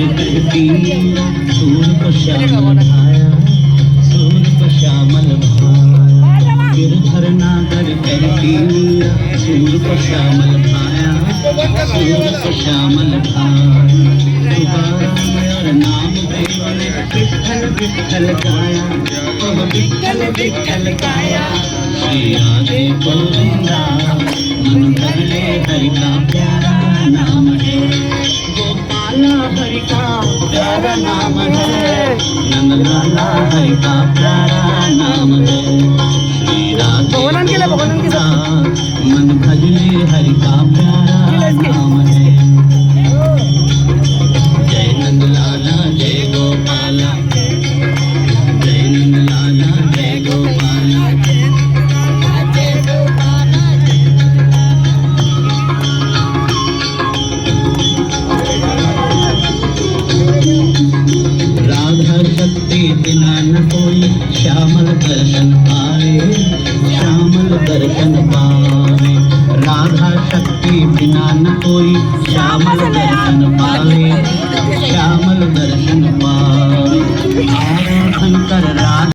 कहती सूर को श्यामल भाया, सूर को श्यामल भाया। गिरधर नागर कहती सूर को श्यामल भाया, सूर को श्यामल भाया। और नाम विठ्ठल विठ्ठल गाया, ओह विठ्ठल विठ्ठल गाया। श्री राधे गोविंदा मन कर ले हरि का प्यारा नाम है, गोपाला हरि का प्यारा नाम है, नंदलाला हरि का प्यारा नाम है। श्री राधे गोविंदा मन भज ले हरि का प्यारा नाम है। जय नंदलाला जय गोपाला, जय नंदलाला जय गोपाला। शक्ति बिना न कोई श्यामल दर्शन पाए, श्यामल दर्शन पाए। राधा शक्ति बिना न कोई श्यामल दर्शन पाए,